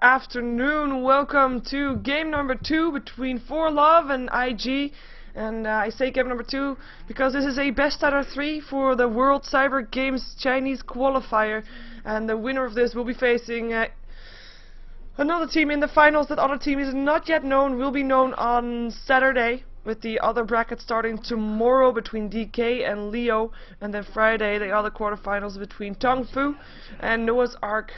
afternoon. Welcome to game number 2 between ForLove and IG. And I say game number 2 because this is a best out of 3 for the World Cyber Games Chinese Qualifier. And the winner of this will be facing another team in the finals. That other team is not yet known, will be known on Saturday, with the other bracket starting tomorrow between DK and Leo, and then Friday the other quarterfinals between Tong Fu and Noah's Ark.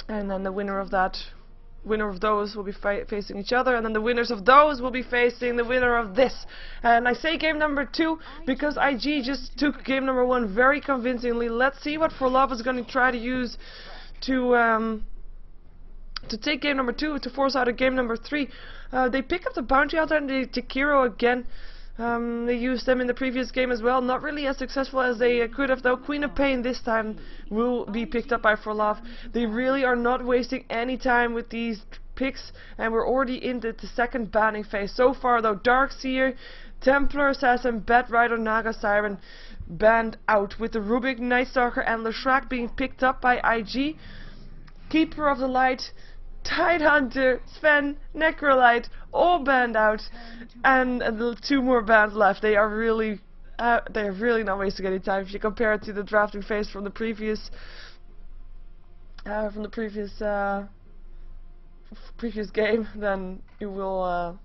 And then the winner of those will be facing each other, and then the winners of those will be facing the winner of this. And I say game number 2 because IG just took game number 1 very convincingly. Let's see what ForLove is going to try to use to take game number 2, to force out a game number 3. They pick up the bounty hunter and the Takiro again. They used them in the previous game as well. Not really as successful as they could have, though. Queen of Pain this time will be picked up by ForLove. They really are not wasting any time with these picks, and we're already into the second banning phase. So far, though, Darkseer, Templar Assassin, Bat Rider, Naga Siren banned out, with the Rubik, Nightstalker and Leshrac being picked up by IG. Keeper of the Light, Tidehunter, Sven, Necrolite, all banned out, and the 2 more bans left. They are really not wasting any time. If you compare it to the drafting phase from the previous game, then you will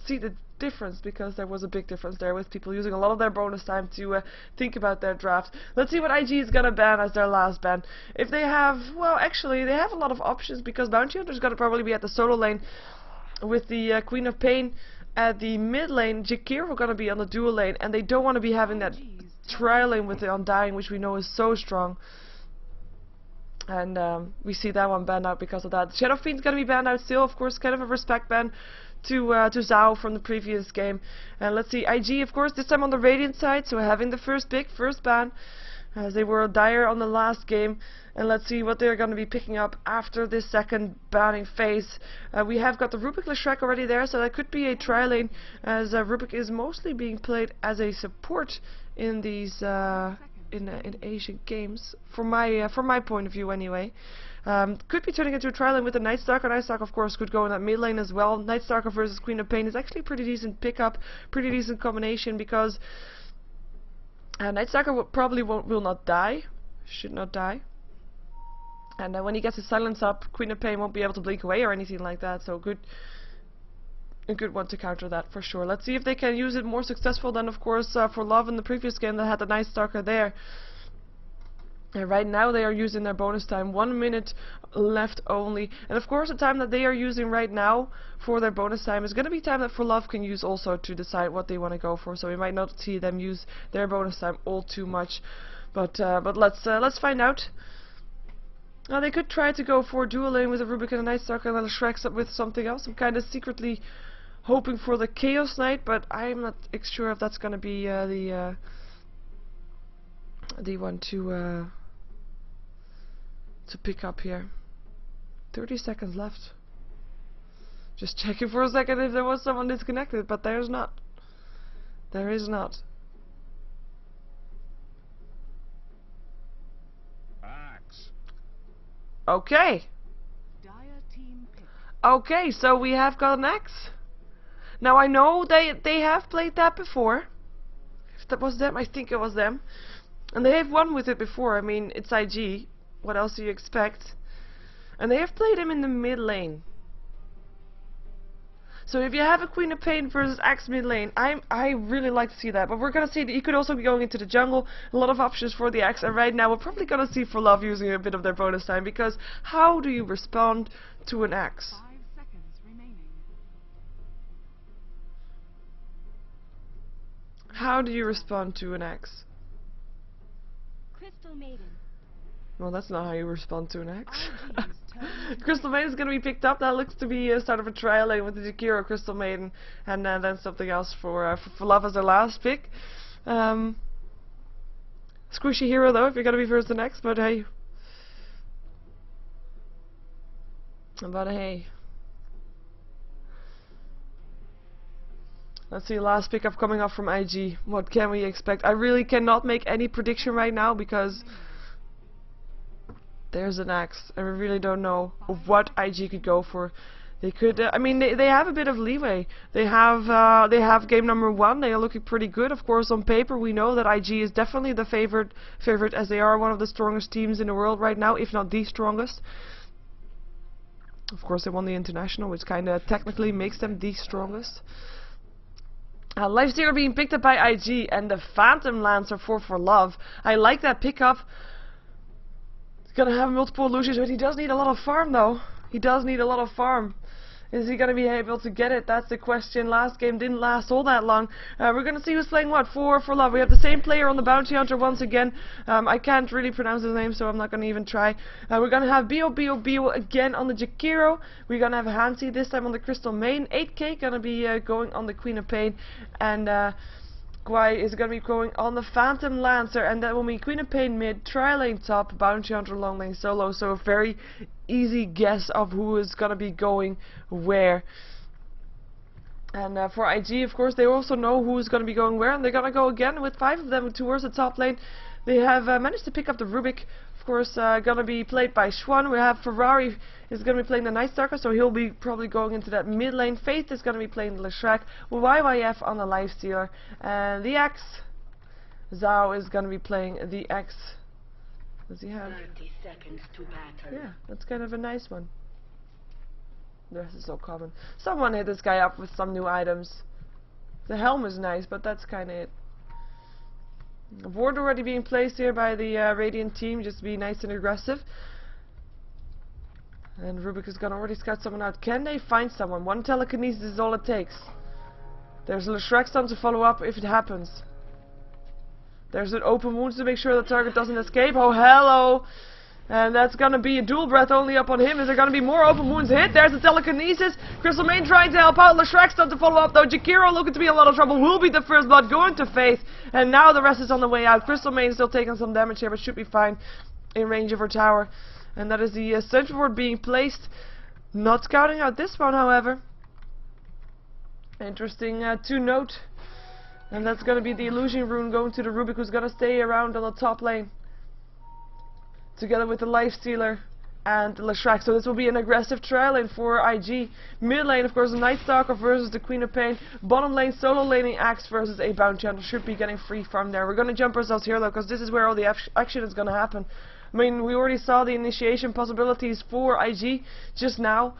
see the difference, because there was a big difference there with people using a lot of their bonus time to think about their draft. Let's see what IG is gonna ban as their last ban. If they have, well, actually they have a lot of options, because Bounty Hunter's gonna probably be at the solo lane with the Queen of Pain at the mid lane. Jakir will gonna be on the dual lane, and they don't want to be having that trial lane with the Undying, which we know is so strong. And we see that one banned out because of that. Shadow Fiend's gonna be banned out still, of course, kind of a respect ban to Zhao from the previous game. And let's see, IG, of course, this time on the Radiant side, so having the first pick, first ban, as they were dire on the last game. And let's see what they're going to be picking up after this second banning phase. We have got the Rubik Leshrac already there, so that could be a tri lane, as Rubik is mostly being played as a support in these in Asian games, from my point of view anyway. Could be turning into a tri lane with the Nightstalker. Nightstalker, of course, could go in that mid lane as well. Nightstalker versus Queen of Pain is actually a pretty decent pickup, pretty decent combination, because Nightstalker will not die, should not die. And when he gets his silence up, Queen of Pain won't be able to blink away or anything like that. So a good one to counter that for sure. Let's see if they can use it more successful than, of course, ForLove in the previous game that had the Nightstalker there. And right now they are using their bonus time, 1 minute left only. And of course the time that they are using right now for their bonus time is going to be time that ForLove can use also to decide what they want to go for. So we might not see them use their bonus time all too much. But let's find out. Now they could try to go for dual lane with a Rubik and a Nightstalker, and then Shreks up with something else. I'm kind of secretly hoping for the Chaos Knight, but I'm not sure if that's going to be the one to pick up here. 30 seconds left. Just checking for a second if there was someone disconnected, but there's not. There is not. Axe. Okay. Okay, so we have got an axe. Now I know they have played that before. If that was them, I think it was them. And they have won with it before. I mean, it's IG. What else do you expect? And they have played him in the mid lane. So if you have a Queen of Pain versus Axe mid lane, I really like to see that. But we're gonna see that you could also be going into the jungle. A lot of options for the Axe. And right now we're probably gonna see ForLove using a bit of their bonus time, because how do you respond to an Axe? 5 seconds remaining. How do you respond to an Axe? Crystal Maiden. Well, that's not how you respond to an axe. Crystal Maiden is going to be picked up. That looks to be a start of a trial lane with the Jakiro Crystal Maiden, and then something else for ForLove as their last pick. Squishy hero though, if you're going to be first the next, but hey. Let's see, last pickup coming up from IG. What can we expect? I really cannot make any prediction right now, because There's an axe. I really don't know what IG could go for. They could. I mean, they have a bit of leeway. They have game number 1. They are looking pretty good. Of course, on paper, we know that IG is definitely the favorite, as they are one of the strongest teams in the world right now, if not the strongest. Of course, they won the international, which kind of technically makes them the strongest. Lifestealer being picked up by IG and the Phantom Lancer for love. I like that pickup. He's gonna have multiple illusions, but he does need a lot of farm though. He does need a lot of farm. Is he gonna be able to get it? That's the question. Last game didn't last all that long. We're gonna see who's playing what for love. We have the same player on the Bounty Hunter once again. I can't really pronounce his name, so I'm not gonna even try. We're gonna have Bio again on the Jakiro. We're gonna have Hansi this time on the Crystal Main. 8K gonna be going on the Queen of Pain, and Guai is gonna be going on the Phantom Lancer, and that will be Queen of Pain mid, Tri-Lane top, Bounty Hunter long lane solo. So a very easy guess of who is gonna be going where. And for IG, of course, they also know who is gonna be going where, and they're gonna go again with 5 of them towards the top lane. They have managed to pick up the Rubik, of course, gonna be played by Schwan. We have Ferrari is gonna be playing the Night Stalker, so he'll be probably going into that mid lane. Faith is gonna be playing the Leshrac, YYF on the Lifestealer, and the Axe. Zhao is gonna be playing the Axe. Does he have? 30 seconds to battle. Yeah, that's kind of a nice one. The rest is so common. Someone hit this guy up with some new items. The helm is nice, but that's kind of it. A ward already being placed here by the Radiant team, just to be nice and aggressive. And Rubik is gonna already scout someone out. Can they find someone? One telekinesis is all it takes. There's a Leshrac to follow up if it happens. There's an open wound to make sure the target doesn't escape. Oh, hello! And that's gonna be a dual breath only up on him. Is there gonna be more open wounds hit? There's the telekinesis. Crystal Main trying to help out. Leshrac to follow up though. Jakiro looking to be in a lot of trouble. Will be the first blood going to Faith. And now the rest is on the way out. Crystal Main still taking some damage here, but should be fine in range of her tower. And that is the sentry ward being placed. Not scouting out this one, however. Interesting to note. And that's going to be the illusion rune going to the Rubik, who's going to stay around on the top lane. Together with the Lifestealer and the Leshrac. So this will be an aggressive trial lane for IG. Mid lane, of course, the Night Stalker versus the Queen of Pain. Bottom lane, solo laning Axe versus a Bounty Hunter. Should be getting free farm there. We're going to jump ourselves here though, because this is where all the action is going to happen. I mean, we already saw the initiation possibilities for IG just now.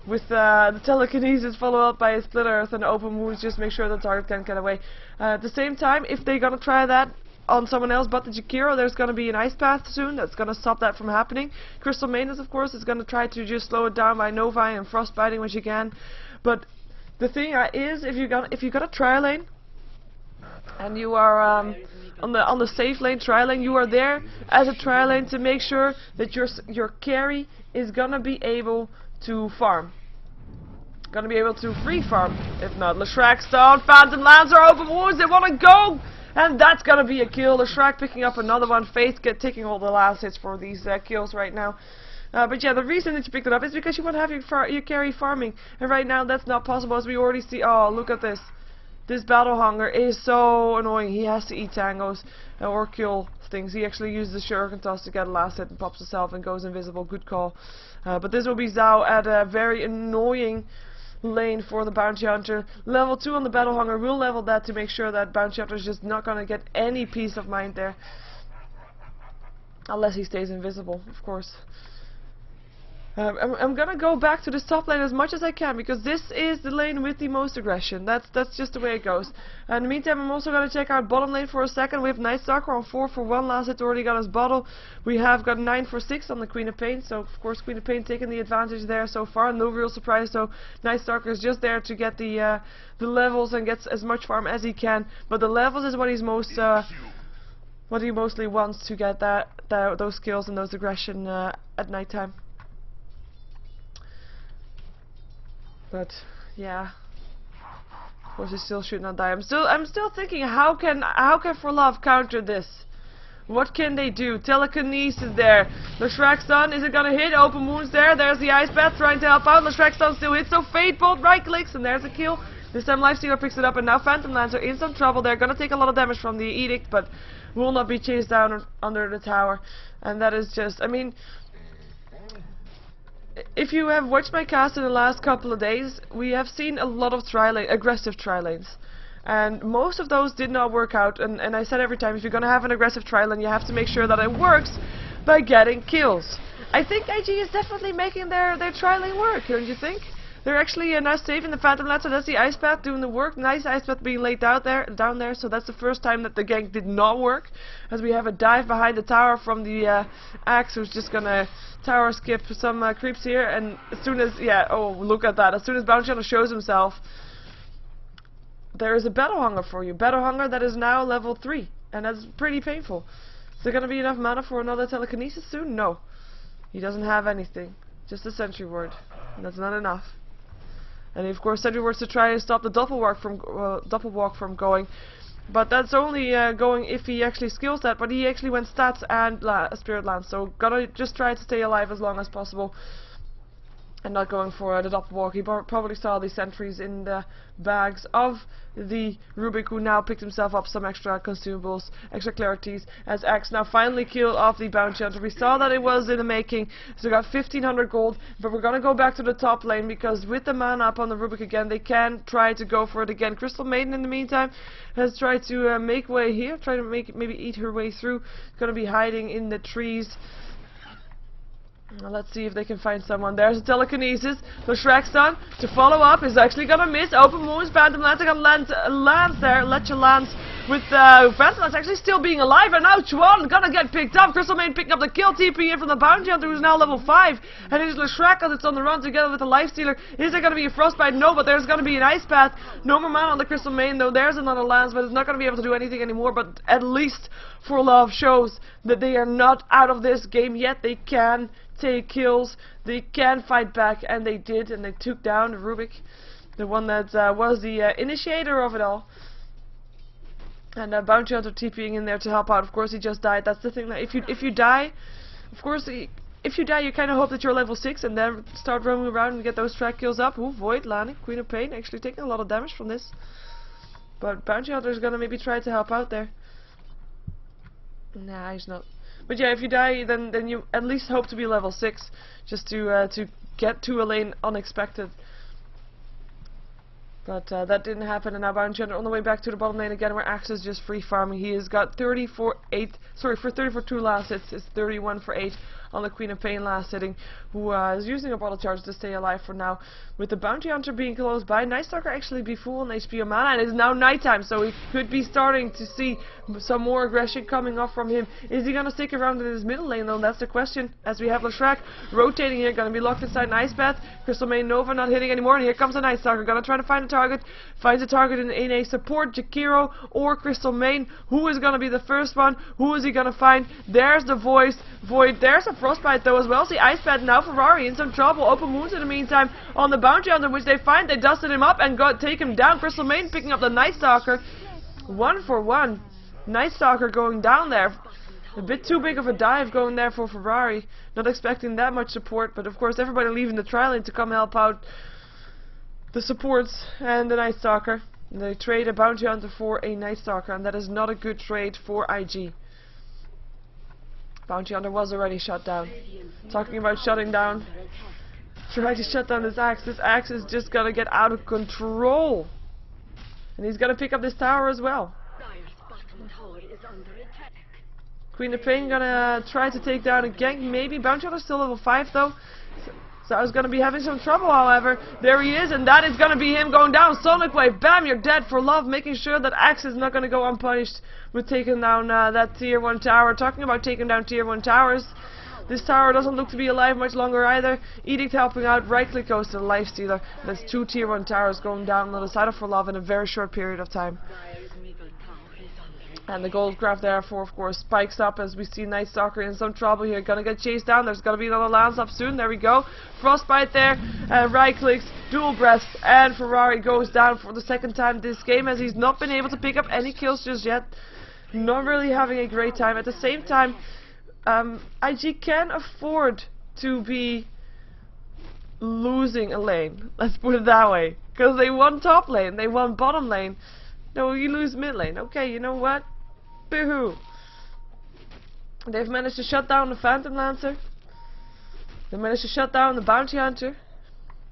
With the telekinesis follow up by a split earth and open wounds, just make sure the target can't get away. At the same time, if they're gonna try that on someone else but the Jakiro, there's gonna be an ice path soon that's gonna stop that from happening. Crystal Maintenance, of course, is gonna try to just slow it down by Novi and frostbiting when she can. But the thing is, if you got a tri lane and you are on the safe lane, tri lane, you are there as a tri lane to make sure that your carry is gonna be able to farm. Gonna be able to free farm. If not, Leshrac down, Phantom Lancer open wounds, they wanna go! And that's gonna be a kill. Leshrac picking up another one. Faith taking all the last hits for these kills right now. But yeah, the reason that you picked it up is because you want to have your carry farming. And right now that's not possible, as we already see. Oh, look at this. This battle hunger is so annoying. He has to eat tangos or kill things. He actually uses the shuriken toss to get a last hit and pops himself and goes invisible. Good call. But this will be Zhao at a very annoying lane for the Bounty Hunter. Level 2 on the battle hunger. We'll level that to make sure that Bounty Hunter is just not going to get any peace of mind there. Unless he stays invisible, of course. I'm gonna go back to this top lane as much as I can, because this is the lane with the most aggression. That's just the way it goes. In the meantime, I'm also gonna check out bottom lane for a second. We have Night Stalker on 4 for 1. Last hit already got his bottle. We have got 9 for 6 on the Queen of Pain. So of course Queen of Pain taking the advantage there so far. No real surprise though. Night Stalker is just there to get the levels and gets as much farm as he can. But the levels is what he's most what he mostly wants to get those skills and those aggression at nighttime. But yeah, of course he still should not die. I'm still thinking, how can ForLove counter this? What can they do? Telekinesis there. Leshrac stun, is it gonna hit? Open wounds there. There's the ice path trying to help out. Leshrac stun still hits, so Fate Bolt right clicks and there's a kill. This time Lifestealer picks it up, and now Phantom Lancer in some trouble. They're gonna take a lot of damage from the Edict, but will not be chased down under the tower. And that is just, I mean, if you have watched my cast in the last couple of days, we have seen a lot of aggressive tri-lanes. And most of those did not work out, and I said every time, if you're going to have an aggressive tri-lane, you have to make sure that it works by getting kills. I think IG is definitely making their tri-lane work, don't you think? They're actually now saving the Phantom Lancer. That's the Ice Path doing the work. Nice Ice Path being laid down there. So that's the first time that the gank did not work, as we have a dive behind the tower from the Axe, who's just gonna tower skip some creeps here. And as soon as oh, look at that! As soon as Bounty Hunter shows himself, there is a Battle Hunger for you. Battle Hunger that is now level 3, and that's pretty painful. Is there gonna be enough mana for another telekinesis soon? No, he doesn't have anything. Just a Sentry Ward. And that's not enough. And of course, Sentry Wards to try and stop the double walk from going, but that's only going if he actually skills that. But he actually went stats and Spirit Lance, so gotta just try to stay alive as long as possible, and not going for the double walk. He probably saw the sentries in the bags of the Rubik, who now picked himself up some extra consumables, extra clarities, as Axe now finally killed off the Bounty Hunter. We saw that it was in the making, so we got 1500 gold, but we're gonna go back to the top lane, because with the mana up on the Rubik again, they can try to go for it again. Crystal Maiden, in the meantime, has tried to make way here, try to maybe eat her way through. Gonna be hiding in the trees. Well, let's see if they can find someone. There's a telekinesis. The Shrek's to follow up is actually gonna miss. Open Moon's Phantom Lance gonna land there. Let you land with Phantom Lance actually still being alive. And now Chuan gonna get picked up. Crystal Maiden picking up the kill. TP in from the Bounty Hunter, who's now level 5. And it is Shrek that's on the run together with the Lifestealer. Is there gonna be a Frostbite? No, but there's gonna be an Ice Path. No more mana on the Crystal Maiden though. There's another lance, but it's not gonna be able to do anything anymore. But at least ForLove shows that they are not out of this game yet. They can take kills, they can fight back, and they did, and they took down Rubik, the one that was the initiator of it all. And Bounty Hunter TPing in there to help out. Of course, he just died. That's the thing, that if you die, of course, if you die, you kind of hope that you're level 6 and then start roaming around and get those track kills up. Ooh, Void landing, Queen of Pain, actually taking a lot of damage from this. But Bounty Hunter is gonna maybe try to help out there. Nah, he's not. But yeah, if you die, then you at least hope to be level 6, just to get to a lane unexpected. But that didn't happen, and now Bounty Hunter on the way back to the bottom lane again, where Axe is just free farming. He has got 30 for 8. Sorry, for 30 for 2 last hits. It's 31 for 8 on the Queen of Pain last hitting, who is using a bottle charge to stay alive for now. With the Bounty Hunter being close by, Night Stalker actually be full on HP or mana, and it's now nighttime, so we could be starting to see some more aggression coming off from him. Is he gonna stick around in his middle lane though? That's the question. As we have Leshrac rotating here, gonna be locked inside an Ice Path. Crystal Maiden Nova not hitting anymore, and here comes the Night Stalker. Gonna try to find a target. Finds a target in a support, Jakiro or Crystal Maiden. Who is gonna be the first one? Who is he gonna find? There's the Void. There's a Frostbite though as well. See, Ice Path now. Ferrari in some trouble. Open Moons in the meantime on the Bounty Hunter, which they find. They dusted him up and take him down. Crystal Maiden picking up the Night Stalker. 1 for 1. Night Stalker going down there. A bit too big of a dive going there for Ferrari. Not expecting that much support, but of course everybody leaving the tri-lane to come help out the supports and the Night Stalker. And they trade a Bounty Hunter for a Night Stalker, and that is not a good trade for IG. Bounty Hunter was already shut down. Talking about shutting down. Try to shut down this Axe. This Axe is just gonna get out of control. And he's gonna pick up this tower as well. Queen of Pain gonna try to take down a gank, maybe. Bounty Hunter still level 5 though. So I was gonna be having some trouble, however. There he is, and that is gonna be him going down. Sonic Wave, bam, you're dead for love. Making sure that Axe is not gonna go unpunished with taking down that tier 1 tower. Talking about taking down tier 1 towers. This tower doesn't look to be alive much longer either. Edict helping out, right click goes to the Lifestealer. That's 2 tier 1 towers going down on the side of ForLove in a very short period of time. And the gold craft therefore, of course, spikes up as we see Night Stalker in some trouble here. Gonna get chased down. There's gonna be another lance up soon. There we go. Frostbite there. Right clicks, dual breast, and Ferrari goes down for the 2nd time this game, as he's not been able to pick up any kills just yet. Not really having a great time. At the same time, IG can afford to be losing a lane. Let's put it that way. Because they won top lane. They won bottom lane. No, you lose mid lane. Okay, you know what? Boo-hoo. They've managed to shut down the Phantom Lancer. They managed to shut down the bounty hunter.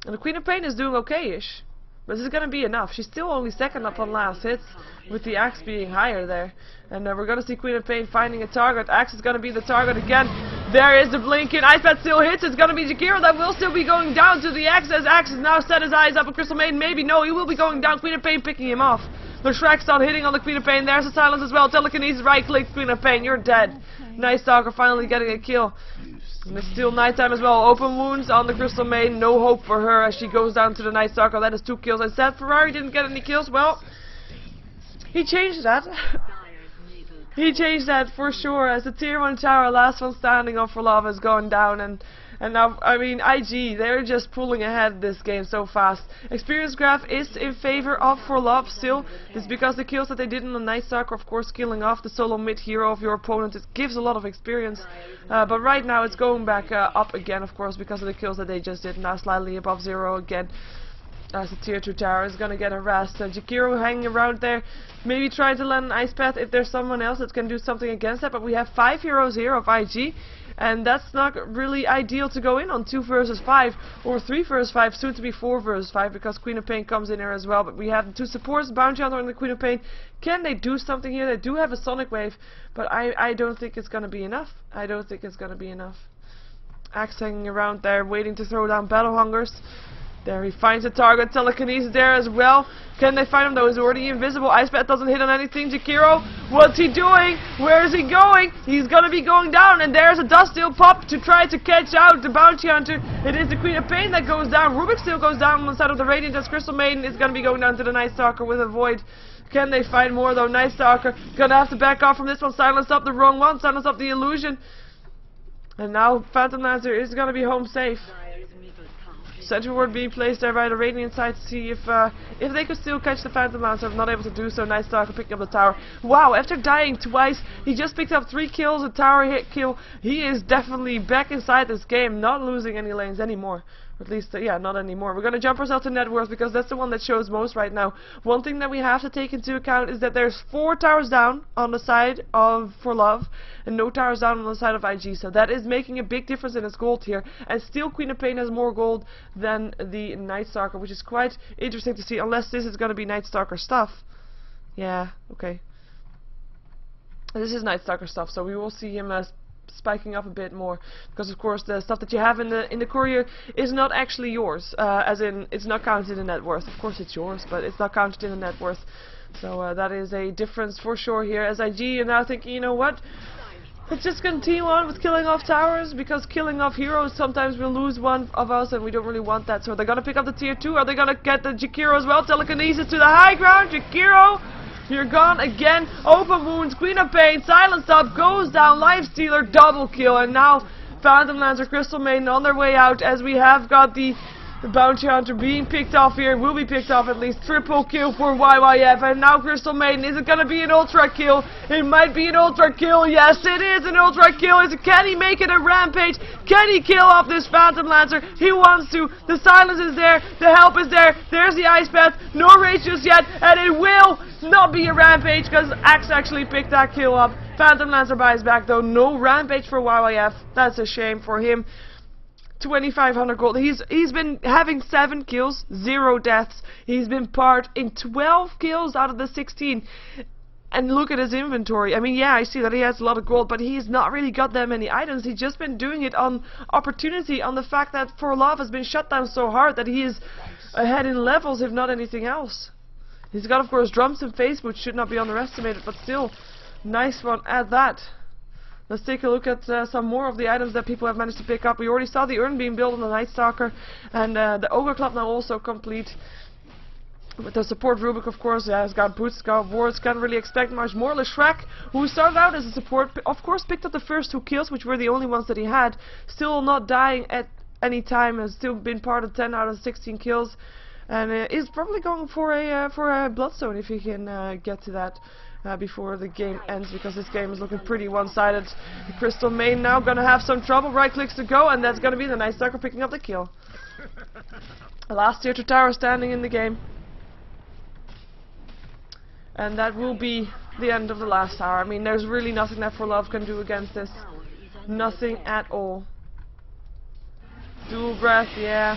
And the Queen of Pain is doing okay-ish. But this is gonna be enough. She's still only second up on last hits, with the axe being higher there. And we're gonna see Queen of Pain finding a target. Axe is gonna be the target again. There is the blinking. Ice Bat still hits. It's gonna be Jakiro that will still be going down to the axe, as Axe has now set his eyes up on Crystal Maiden. Maybe no, he will be going down. Queen of Pain picking him off. The Shrek start hitting on the Queen of Pain. There's a silence as well. Telekinesis right click. Queen of Pain, you're dead. Nice Stalker finally getting a kill. And it's still nighttime as well. Open wounds on the Crystal Maiden. No hope for her as she goes down to the Night Stalker. That is 2 kills. I said Ferrari didn't get any kills. Well, he changed that. He changed that for sure, as the tier 1 tower, last one standing on ForLove, is going down, and now, I mean, IG, they're just pulling ahead this game so fast. Experience graph is in favor of ForLove still. It's because the kills that they did in the Night Stalker, of course, killing off the solo mid hero of your opponent, it gives a lot of experience. But right now it's going back up again, of course, because of the kills that they just did, now slightly above 0 again. As the tier 2 tower is gonna get harassed. Jakiro hanging around there, maybe trying to land an ice path if there's someone else that can do something against that, but we have 5 heroes here of IG, and that's not really ideal to go in on 2 versus 5, or 3 versus 5, soon to be 4 versus 5, because Queen of Pain comes in here as well, but we have the 2 supports, Bounty Hunter and the Queen of Pain. Can they do something here? They do have a Sonic Wave, but I don't think it's gonna be enough. I don't think it's gonna be enough. Axe hanging around there, waiting to throw down Battle Hungers. There he finds a target. Telekinesis there as well. Can they find him though? He's already invisible. Ice Bat doesn't hit on anything. Jakiro, what's he doing? Where is he going? He's gonna be going down, and there's a Dust Steel pop to try to catch out the Bounty Hunter. It is the Queen of Pain that goes down. Rubik still goes down on the side of the Radiant, as Crystal Maiden is gonna be going down to the Night Stalker with a Void. Can they find more though? Night Stalker gonna have to back off from this one. Silence up the wrong one. Silence up the illusion. And now Phantom Lancer is gonna be home safe. Sentry ward being placed there by the Radiant side to see if they could still catch the Phantom Lancer. Not able to do so. Nice Stalker picking up the tower. Wow, after dying twice, he just picked up 3 kills, a tower hit kill. He is definitely back inside this game, not losing any lanes anymore. At least, yeah, not anymore. We're going to jump ourselves to net worth because that's the one that shows most right now. One thing that we have to take into account is that there's 4 towers down on the side of ForLove and no towers down on the side of IG. So that is making a big difference in its gold here. And still Queen of Pain has more gold than the Night Stalker, which is quite interesting to see, unless this is going to be Night Stalker stuff. Yeah, okay. This is Night Stalker stuff, so we will see him as spiking up a bit more, because of course the stuff that you have in the courier is not actually yours, as in it's not counted in net worth. Of course it's yours, but it's not counted in the net worth. So that is a difference for sure here. As IG are now thinking, you know what, let's just continue on with killing off towers, because killing off heroes sometimes we'll lose one of us and we don't really want that. So they're gonna pick up the tier 2. Are they gonna get the Jakiro as well? Telekinesis to the high ground. Jakiro, you're gone again. Open wounds. Queen of Pain. Silence up. Goes down. Life Stealer. Double kill. And now Phantom Lancer, Crystal Maiden on their way out, as we have got the Bounty Hunter being picked off here. Will be picked off at least. Triple kill for YYF. And now Crystal Maiden. Is it going to be an ultra kill? It might be an ultra kill. Yes, it is an ultra kill. Can he make it a rampage? Can he kill off this Phantom Lancer? He wants to. The silence is there. The help is there. There's the ice path. No rage just yet. And it will not be a rampage, because Axe actually picked that kill up. Phantom Lancer buys back though. No rampage for YYF. That's a shame for him. 2,500 gold. He's been having 7 kills, 0 deaths. He's been part in 12 kills out of the 16. And look at his inventory. I mean, yeah, I see that he has a lot of gold, but he's not really got that many items. He's just been doing it on opportunity, on the fact that ForLove has been shut down so hard that he is ahead in levels, if not anything else. He's got, of course, drums and face, which should not be underestimated, but still, nice one at that. Let's take a look at some more of the items that people have managed to pick up. We already saw the urn being built on the Night Stalker, and the Ogre Club now also complete. With the support Rubik, of course, has got boots, got wards, can't really expect much more. Shrek, who started out as a support, of course picked up the first 2 kills, which were the only ones that he had. Still not dying at any time, has still been part of 10 out of 16 kills. And is probably going for a Bloodstone if he can get to that before the game ends, because this game is looking pretty one-sided. Crystal Maiden now gonna have some trouble. Right clicks to go, and that's gonna be the Night Stalker picking up the kill. The last tier 2 tower standing in the game, and that will be the end of the last tower. I mean, there's really nothing that ForLove can do against this. Nothing at all. Dual breath, yeah.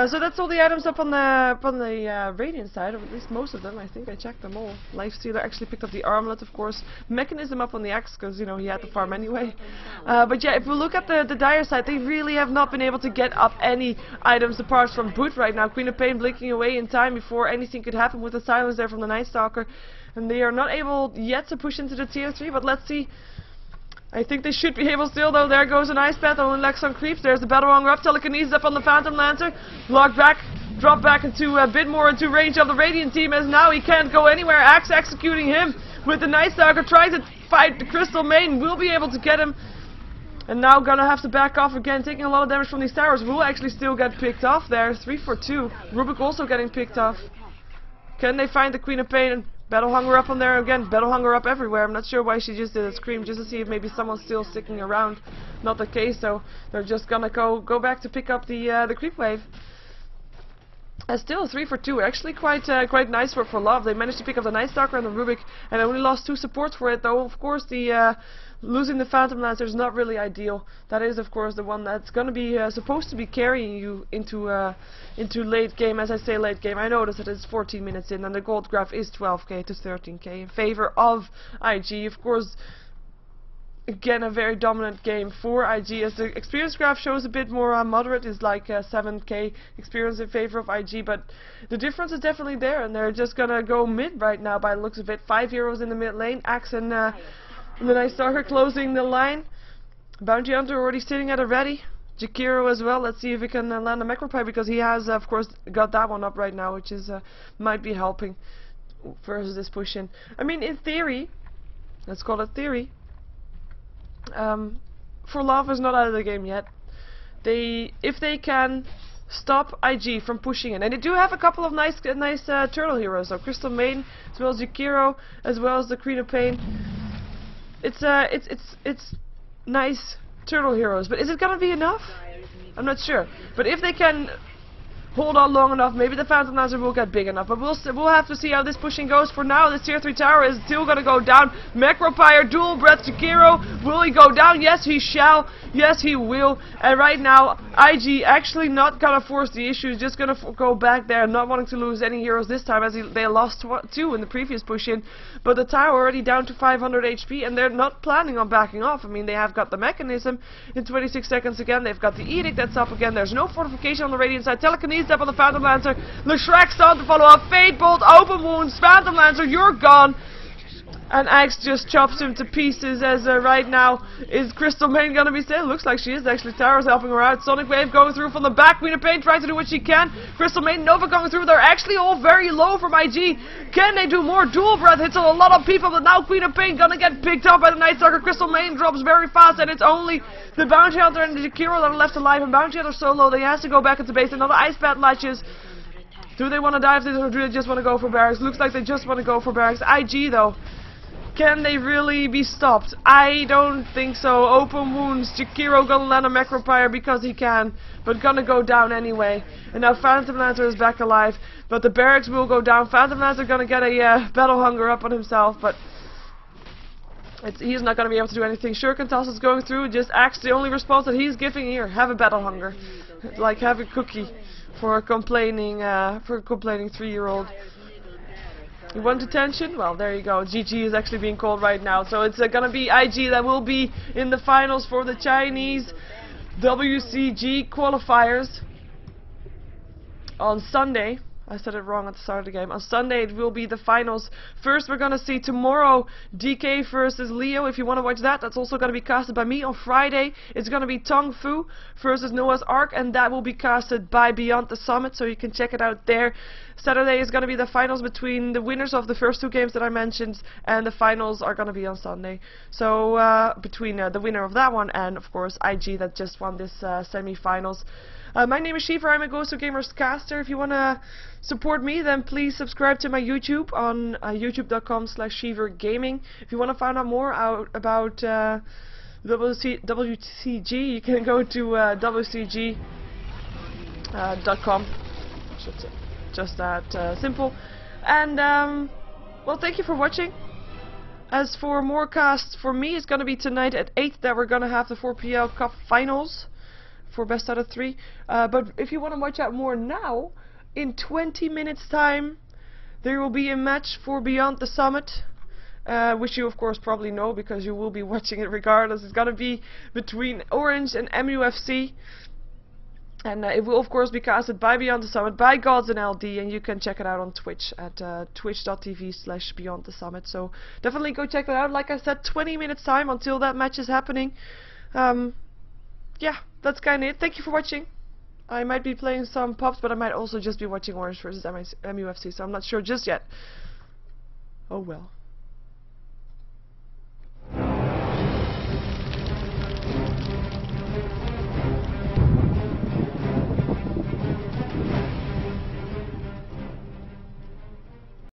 So that's all the items up on the Radiant side, or at least most of them. I think I checked them all. Lifestealer actually picked up the armlet, of course. Mechanism up on the Axe, because, you know, he had to farm anyway. But yeah, if we look at the Dire side, they really have not been able to get up any items apart from Boot right now. Queen of Pain blinking away in time before anything could happen with the silence there from the Night Stalker. And they are not able yet to push into the tier 3, but let's see. I think they should be able still, though. There goes an Ice Path, only lacks on creeps. There's the Battle Hunger up, Telekinesis up on the Phantom Lancer. Locked back, dropped back into a bit more into range of the Radiant team, as now he can't go anywhere. Axe executing him with the Night Stalker, trying to fight the Crystal Maiden, will be able to get him. And now gonna have to back off again, taking a lot of damage from these towers. Will actually still get picked off there, 3 for 2. Rubik also getting picked off. Can they find the Queen of Pain? Battle Hunger up on there again. Battle Hunger up everywhere. I'm not sure why she just did a scream, just to see if maybe someone's still sticking around. Not the case, so they're just gonna go back to pick up the creep wave. Still 3 for 2. Actually quite nice for ForLove. They managed to pick up the Night Stalker and the Rubik, and they only lost 2 supports for it. Though of course the losing the Phantom Lancer is not really ideal. That is of course the one that's gonna be supposed to be carrying you into late game. As I say late game, I noticed that it's 14 minutes in, and the gold graph is 12k to 13k in favor of IG. Of course, again a very dominant game for IG, as the experience graph shows a bit more moderate, is like 7k experience in favor of IG, but the difference is definitely there, and they're just gonna go mid right now by the looks of it. 5 heroes in the mid lane, Axe and the Night Stalker closing the line. Bounty Hunter already sitting at a ready. Jakiro as well. Let's see if he can land a Macropie, because he has of course got that one up right now, which is might be helping versus this push in. I mean, in theory, let's call it theory, ForLove is not out of the game yet. If they can stop IG from pushing in, and they do have a couple of nice turtle heroes, so Crystal Maiden as well as Jakiro as well as the Queen of Pain. It's nice turtle heroes, but is it gonna be enough? I'm not sure. But if they can hold on long enough, maybe the Phantom Lancer will get big enough. But we'll have to see how this pushing goes. For now, this tier 3 tower is still gonna go down. Macropire, dual breath, Jakiro, will he go down? Yes, he shall. Yes, he will. And right now, IG actually not gonna force the issue. Just gonna go back there, not wanting to lose any heroes this time, as they lost 2 in the previous push-in. But the tower already down to 500 HP, and they're not planning on backing off. I mean, they have got the mechanism in 26 seconds again. They've got the edict that's up again. There's no fortification on the Radiant side. Telekinesis up on the Phantom Lancer. Leshrek's on to follow up. Fade Bolt, open wounds. Phantom Lancer, you're gone. And Axe just chops him to pieces, as right now is Crystal Maiden gonna be still? Looks like she is actually. Tower's helping her out. Sonic Wave going through from the back. Queen of Pain trying to do what she can. Crystal Maiden, Nova going through. They're actually all very low from IG. Can they do more? Dual breath hits on a lot of people, but now Queen of Pain gonna get picked up by the Night Stalker. Crystal Maiden drops very fast, and it's only the Bounty Hunter and the Jakiro that are left alive. And Bounty Hunter so low, they has to go back into base. Another Ice Bat latches. Do they want to dive this, or do they just want to go for barracks? Looks like they just want to go for barracks. IG though, can they really be stopped? I don't think so. Open wounds. Jakiro gonna land a Macropire because he can, but gonna go down anyway. And now Phantom Lancer is back alive, but the barracks will go down. Phantom Lancer gonna get a Battle Hunger up on himself, but he's not gonna be able to do anything. Shuriken is going through. Just Axe, the only response that he's giving here. Have a Battle Hunger, like have a cookie for a complaining 3-year-old. You want attention? Well, there you go. GG is actually being called right now. So it's gonna be IG that will be in the finals for the Chinese WCG Qualifiers on Sunday. I said it wrong at the start of the game. On Sunday it will be the finals. First we're gonna see tomorrow DK versus Leo. If you want to watch that, that's also gonna be casted by me. On Friday it's gonna be Tong Fu versus Noah's Ark, and that will be casted by Beyond the Summit, so you can check it out there. Saturday is gonna be the finals between the winners of the first 2 games that I mentioned, and the finals are gonna be on Sunday. So between the winner of that one and of course IG that just won this semi-finals. My name is Sheever, I'm a Ghost of Gamers caster. If you want to support me, then please subscribe to my YouTube on youtube.com/SheeverGaming. If you want to find out more about WCG, you can go to WCG.com. Just that simple. And well, thank you for watching. As for more casts for me, it's going to be tonight at 8 that we're going to have the 4PL Cup Finals for best out of 3. But if you want to watch out more now, in 20 minutes time there will be a match for Beyond the Summit, which you of course probably know because you will be watching it regardless. It's gonna be between Orange and MUFC. And it will of course be casted by Beyond the Summit, by Gods and LD, and you can check it out on Twitch at twitch.tv/Beyond the Summit. So definitely go check that out. Like I said, 20 minutes time until that match is happening. Yeah, that's kinda it. Thank you for watching. I might be playing some pubs, but I might also just be watching Orange versus MUFC, so I'm not sure just yet. Oh well.